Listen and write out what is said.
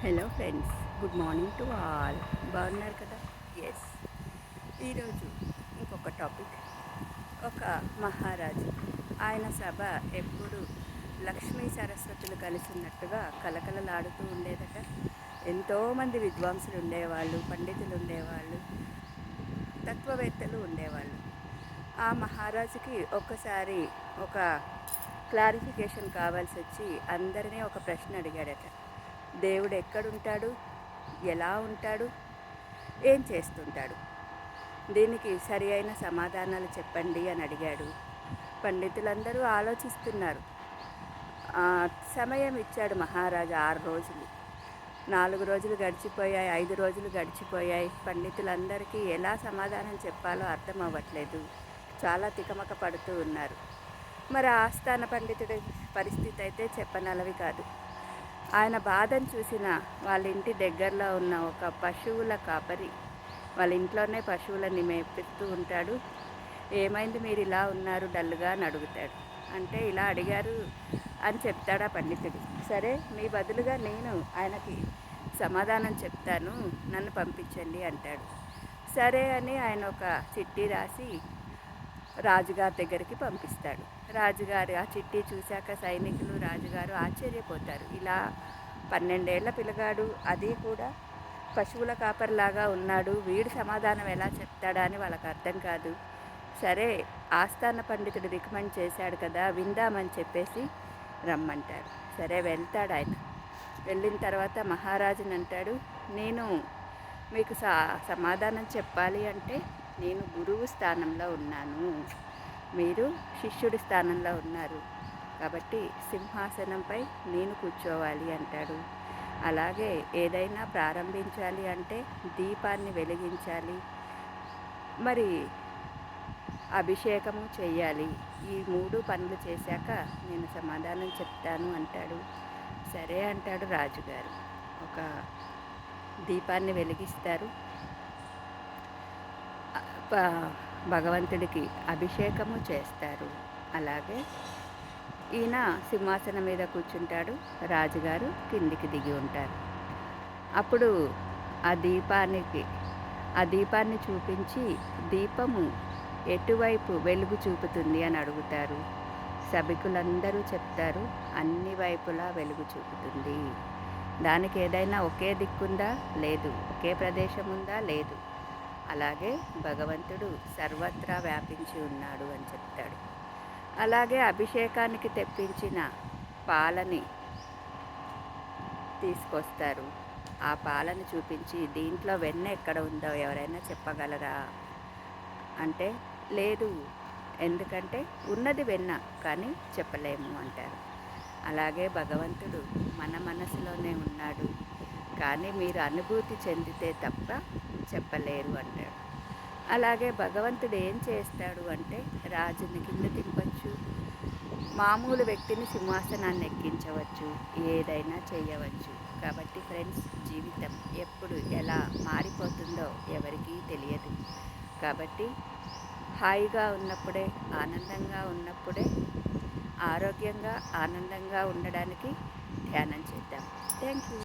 Hello friends, good morning to all. బాగున్నారు కదా? Yes. ఈరోజు ఇంకొక టాపిక్. ఒక మహారాజు, ఆయన సభ ఎప్పుడు లక్ష్మీ సరస్వతులు కలిసి ఉన్నట్టుగా కలకలలాడుతూ ఉండేదట. ఎంతోమంది విద్వాంసులు ఉండేవాళ్ళు, పండితులు ఉండేవాళ్ళు, తత్వవేత్తలు ఉండేవాళ్ళు. ఆ మహారాజుకి ఒక్కసారి ఒక క్లారిఫికేషన్ కావాల్సి వచ్చి అందరినీ ఒక ప్రశ్న అడిగాడట. దేవుడు ఎక్కడుంటాడు, ఎలా ఉంటాడు, ఏం చేస్తుంటాడు, దీనికి సరి అయిన సమాధానాలు చెప్పండి అని అడిగాడు. పండితులందరూ ఆలోచిస్తున్నారు. సమయం ఇచ్చాడు మహారాజా 6 రోజులు. 4 రోజులు గడిచిపోయాయి, 5 రోజులు గడిచిపోయాయి. పండితులందరికీ ఎలా సమాధానం చెప్పాలో అర్థం అవ్వట్లేదు. చాలా తికమక పడుతూ ఉన్నారు. మరి ఆస్థాన పండితుడి పరిస్థితి అయితే చెప్పనలవి కాదు. ఆయన బాధను చూసిన వాళ్ళ ఇంటి దగ్గరలో ఉన్న ఒక పశువుల కాపరి, వాళ్ళ ఇంట్లోనే పశువులని మేపుతూ ఉంటాడు. ఏమైంది, మీరు ఇలా ఉన్నారు డల్గా అని అడుగుతాడు. అంటే ఇలా అడిగారు అని చెప్తాడు ఆ పండితుడు. సరే, మీ బదులుగా నేను ఆయనకి సమాధానం చెప్తాను, నన్ను పంపించండి అంటాడు. సరే అని ఆయన ఒక చిట్టి రాసి రాజుగారి దగ్గరికి పంపిస్తాడు. రాజుగారు ఆ చిట్టి చూశాక సైనికులు, రాజుగారు ఆశ్చర్యపోతారు. ఇలా 12 ఏళ్ల పిల్లగాడు, అది కూడా పశువుల కాపరిలాగా ఉన్నాడు, వీడు సమాధానం ఎలా చెప్తాడా అని వాళ్ళకి అర్థం కాదు. సరే, ఆస్థాన పండితుడు రికమెండ్ చేశాడు కదా, విందామని చెప్పేసి రమ్మంటారు. సరే, వెళ్తాడు ఆయన. వెళ్ళిన తర్వాత మహారాజుని అంటాడు, నేను మీకు సమాధానం చెప్పాలి అంటే నేను గురువు స్థానంలో ఉన్నాను, మీరు శిష్యుడి స్థానంలో ఉన్నారు, కాబట్టి సింహాసనంపై నేను కూర్చోవాలి అంటాడు. అలాగే ఏదైనా ప్రారంభించాలి అంటే దీపాన్ని వెలిగించాలి, మరి అభిషేకము చేయాలి. ఈ 3 పనులు చేశాక నేను సమాధానం చెప్తాను అంటాడు. సరే అంటాడు రాజుగారు. ఒక దీపాన్ని వెలిగిస్తారు, భగవంతుడికి అభిషేకము చేస్తారు. అలాగే ఈయన సింహాసనం మీద కూర్చుంటాడు, రాజుగారు కిందికి దిగి ఉంటారు. అప్పుడు ఆ దీపాన్ని చూపించి, దీపము ఎటువైపు వెలుగు చూపుతుంది అని అడుగుతారు. సభికులందరూ చెప్తారు, అన్ని వైపులా వెలుగు చూపుతుంది. దానికి ఏదైనా ఒకే దిక్కుందా? లేదు. ఒకే ప్రదేశం ఉందా? లేదు. అలాగే భగవంతుడు సర్వత్రా వ్యాపించి ఉన్నాడు అని చెప్తాడు. అలాగే అభిషేకానికి తెప్పించిన పాలని తీసుకొస్తారు. ఆ పాలను చూపించి, దీంట్లో వెన్న ఎక్కడ ఉందో ఎవరైనా చెప్పగలరా అంటే, లేదు, ఎందుకంటే ఉన్నది వెన్న కానీ చెప్పలేము అంటారు. అలాగే భగవంతుడు మన మనసులోనే ఉన్నాడు, కానీ మీరు అనుభూతి చెందితే తప్ప చెప్పలేరు అంటాడు. అలాగే భగవంతుడు ఏం చేస్తాడు అంటే, రాజుని కింద తిప్పచ్చు, మామూలు వ్యక్తిని సింహాసనాన్ని ఎక్కించవచ్చు, ఏదైనా చేయవచ్చు. కాబట్టి ఫ్రెండ్స్, జీవితం ఎప్పుడు ఎలా మారిపోతుందో ఎవరికీ తెలియదు. కాబట్టి హాయిగా ఉన్నప్పుడే, ఆనందంగా ఉన్నప్పుడే, ఆరోగ్యంగా ఆనందంగా ఉండడానికి ధ్యానం చేద్దాం. Thank you.